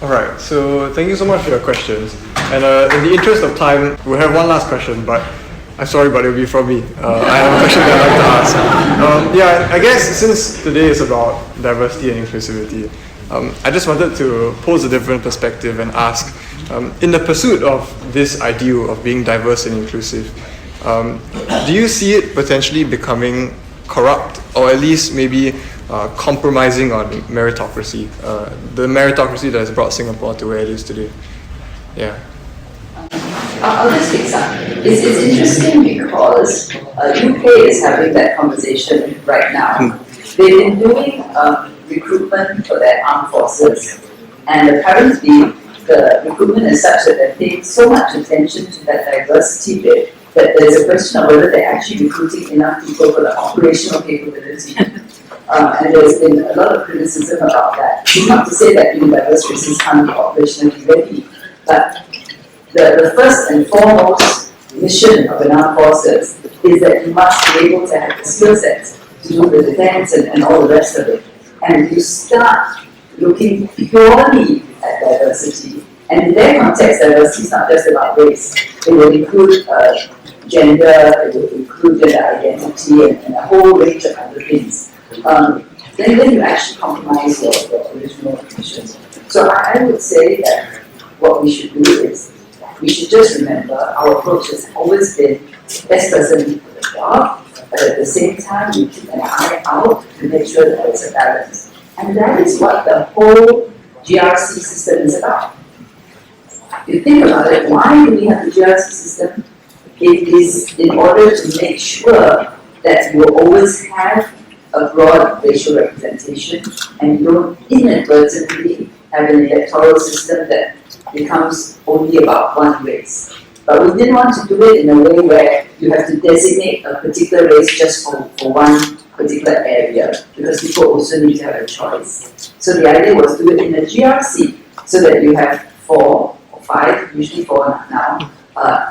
Alright, so thank you so much for your questions. And in the interest of time, we'll have one last question, but I'm sorry, but it'll be from me. I have a question that I'd like to ask. I guess since today is about diversity and inclusivity, I just wanted to pose a different perspective and ask, in the pursuit of this ideal of being diverse and inclusive, do you see it potentially becoming corrupt, or at least maybe compromising on meritocracy, the meritocracy that has brought Singapore to where it is today? Yeah. I'll just pick some. It's interesting because UK is having that conversation right now. They've been doing recruitment for their armed forces, and apparently the recruitment is such that they're paying so much attention to that diversity bit that there's a question of whether they're actually recruiting enough people for the operational capability. And there's been a lot of criticism about that. Not to say that diverse races can't be operationally ready, but the first and foremost mission of an armed forces is that you must be able to have the skill sets to do the defense and all the rest of it. And you start looking purely at diversity. And in their context, diversity is not just about race. It will include gender, it will include gender identity, and a whole range of other things. Then you actually compromise your original missions. So I would say that what we should do is, we should just remember our approach has always been best person for the job, but at the same time we keep an eye out to make sure that there's a balance. And that is what the whole GRC system is about. If you think about it, why do we have the GRC system? It is in order to make sure that you will always have a broad racial representation and you don't inadvertently have an electoral system that becomes only about one race. But we didn't want to do it in a way where you have to designate a particular race just for one particular area, because people also need to have a choice. So the idea was to do it in a GRC so that you have 4 or 5, usually 4 now,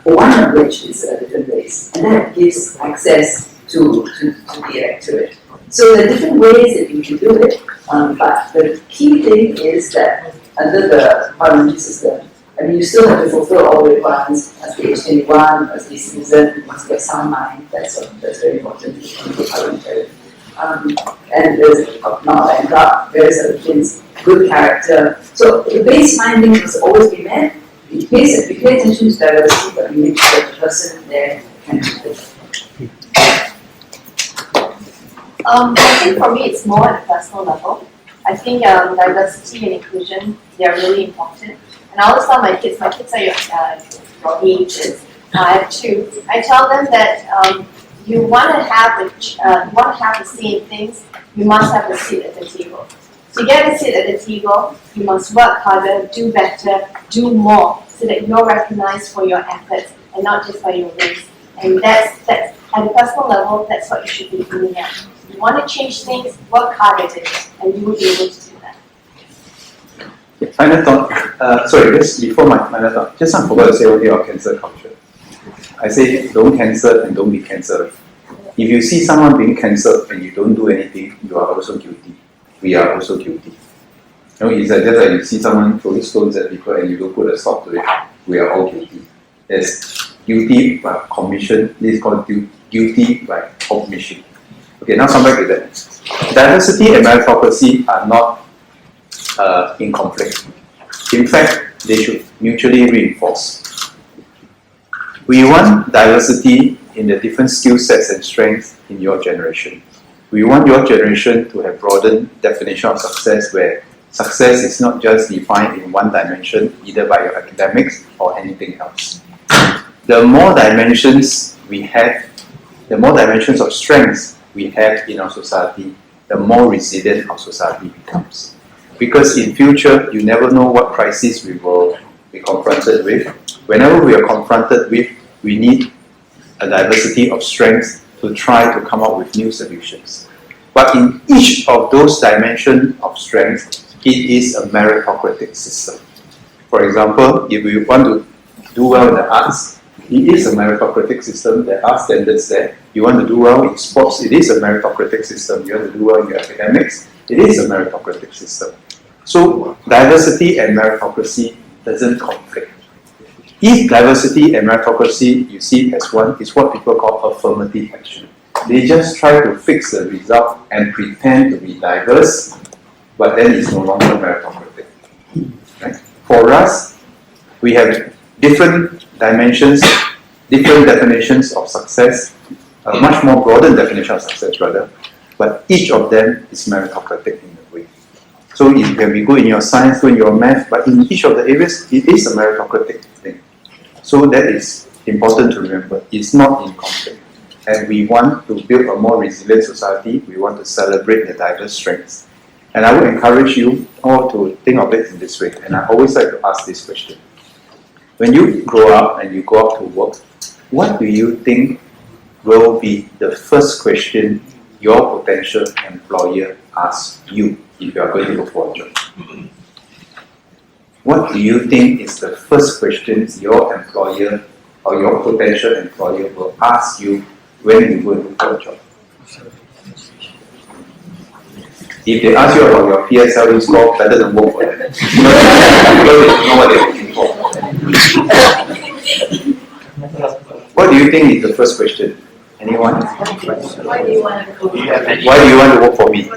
one of which is a different race. And that gives access to the electorate. So there are different ways that you can do it, but the key thing is that under the parliamentary system, I mean, you still have to fulfill all the requirements as the age 21, as the citizen, you must be of sound mind, that's very important to be parliamentary. And there's not bankrupt, various other things, good character. So the baseline thing must always be met. You pay attention to diversity, but you make sure that the person there can do it. I think for me it's more at a personal level. I think diversity and inclusion, they are really important. And I always tell my kids are your ages, I have 2. I tell them that you want to have the same things, you must have a seat at the table. To get a seat at the table, you must work harder, do better, do more, so that you're recognized for your efforts and not just by your race. And that's at a personal level, that's what you should be doing at. You want to change things, work hard at it, and you will be able to do that. Final thought. Sorry, just before my final thought, just I forgot to say one thing about cancel culture. I say don't cancel and don't be cancelled. If you see someone being cancelled and you don't do anything, you are also guilty. We are also guilty. You know, it's just like you see someone throwing stones at people and you don't put a stop to it. We are all guilty. There's guilty by commission. This is called guilty by omission. Okay, now come back to that. Diversity and meritocracy are not in conflict. In fact, they should mutually reinforce. We want diversity in the different skill sets and strengths in your generation. We want your generation to have broadened definition of success, where success is not just defined in one dimension, either by your academics or anything else. The more dimensions we have, the more dimensions of strengths we have in our society, the more resilient our society becomes. Because in future, you never know what crisis we will be confronted with. Whenever we are confronted with, we need a diversity of strengths to try to come up with new solutions. But in each of those dimensions of strength, it is a meritocratic system. For example, if we want to do well in the arts, it is a meritocratic system. There are standards there. You want to do well in sports, it is a meritocratic system. You want to do well in your academics, it is a meritocratic system. So diversity and meritocracy doesn't conflict. If diversity and meritocracy you see as one is what people call affirmative action. They just try to fix the result and pretend to be diverse, but then it's no longer meritocratic. Right? For us, we have different dimensions, different definitions of success, a much more broadened definition of success rather, but each of them is meritocratic in a way. So it can be good in your science, good in your math, but in each of the areas, it is a meritocratic thing. So that is important to remember. It's not in conflict. And we want to build a more resilient society. We want to celebrate the diverse strengths. And I would encourage you all to think of it in this way. And I always like to ask this question. When you grow up and you go out to work, what do you think will be the first question your potential employer asks you if you are going to look for a job? What do you think is the first question your employer or your potential employer will ask you when you go to look for a job? If they ask you about your PSLE score, better than work for them. Because they know what they're looking for. What do you think is the first question? Anyone? Why do you want to go? Why do you want to work for me?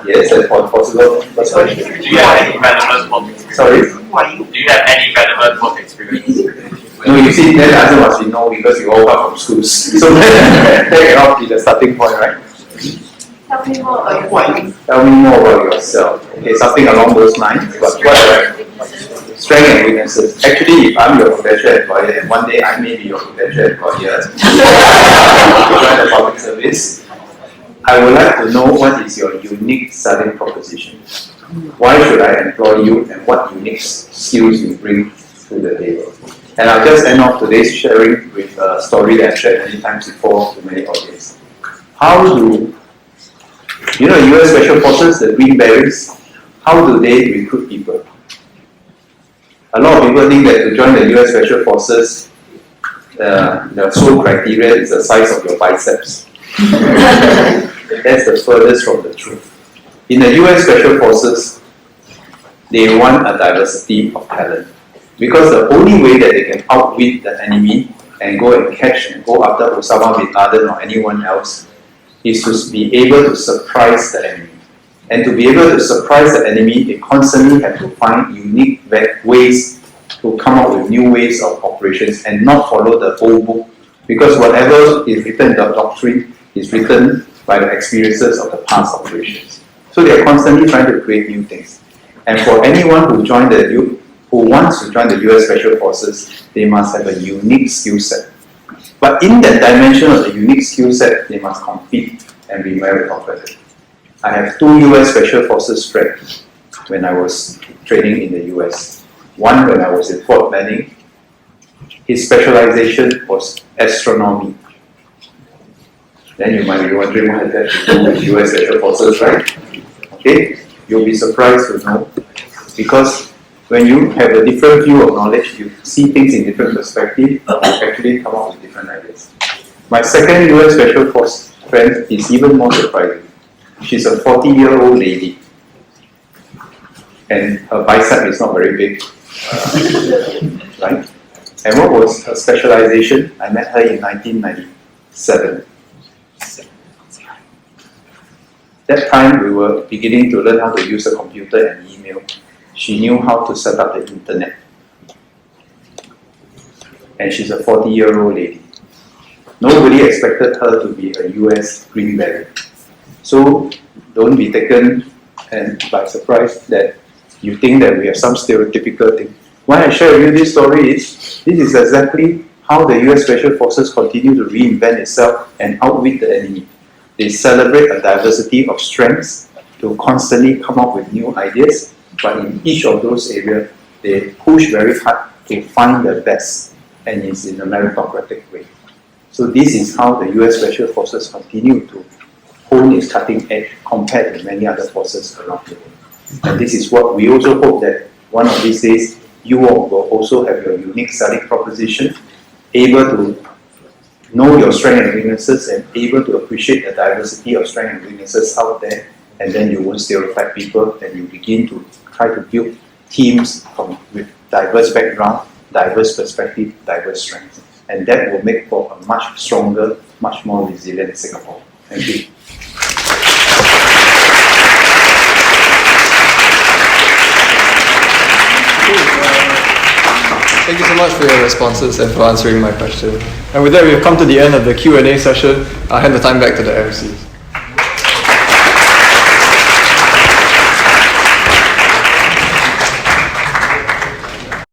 Yes, that's possible first question. Do you have any relevant work experience? Sorry? Do you have any relevant work experience? No, you see, then the answer must be no because you all come from schools. So that cannot be the starting point, right? Tell me more about yourself. Tell me more about yourself. Okay, something along those lines. But what are strength and weaknesses? Actually, if I'm your potential employer, and one day I may be your potential employer, join the public service, I would like to know what is your unique selling proposition. Why should I employ you, and what unique skills you bring to the table? And I'll just end off today's sharing with a story that I've shared many times before to many audiences. How do US Special Forces, the Green Berets, how do they recruit people? A lot of people think that to join the US Special Forces, the sole criteria is the size of your biceps. That's the furthest from the truth. In the US Special Forces, they want a diversity of talent. Because the only way that they can outwit the enemy and go and catch and go after Osama bin Laden or anyone else is to be able to surprise the enemy. And to be able to surprise the enemy, they constantly have to find unique ways to come up with new ways of operations and not follow the old book. Because whatever is written in the doctrine is written by the experiences of the past operations. So they are constantly trying to create new things. And for anyone who wants to join the US Special Forces, they must have a unique skill set. But in that dimension of the unique skill set, they must compete and be meritocratic. I have 2 US Special Forces friends when I was training in the US. One when I was in Fort Benning, his specialization was astronomy. Then you might be wondering what that has to do with US Special Forces, right? Okay, you'll be surprised to know because when you have a different view of knowledge, you see things in different perspectives, you actually come up with different ideas. My second US Special Force friend is even more surprising. She's a 40-year-old lady. And her bicep is not very big. Right? And what was her specialization? I met her in 1997. That time we were beginning to learn how to use a computer and email. She knew how to set up the internet. And she's a 40-year-old lady. Nobody expected her to be a US Green Beret. So don't be taken by surprise that you think that we have some stereotypical thing. Why I share with you this story is, this is exactly how the US Special Forces continue to reinvent itself and outwit the enemy. They celebrate a diversity of strengths to constantly come up with new ideas, but in each of those areas, they push very hard to find the best, and it's in a meritocratic way. So this is how the US Special Forces continue to hone its cutting edge compared to many other forces around the world. And this is what we also hope that one of these days, you all will also have your unique selling proposition, able to know your strengths and weaknesses and able to appreciate the diversity of strengths and weaknesses out there and then you won't stereotype people, and you begin to try to build teams with diverse background, diverse perspective, diverse strengths. And that will make for a much stronger, much more resilient Singapore. Thank you. Thank you so much for your responses and for answering my question. And with that, we've come to the end of the Q&A session. I'll hand the time back to the MCs.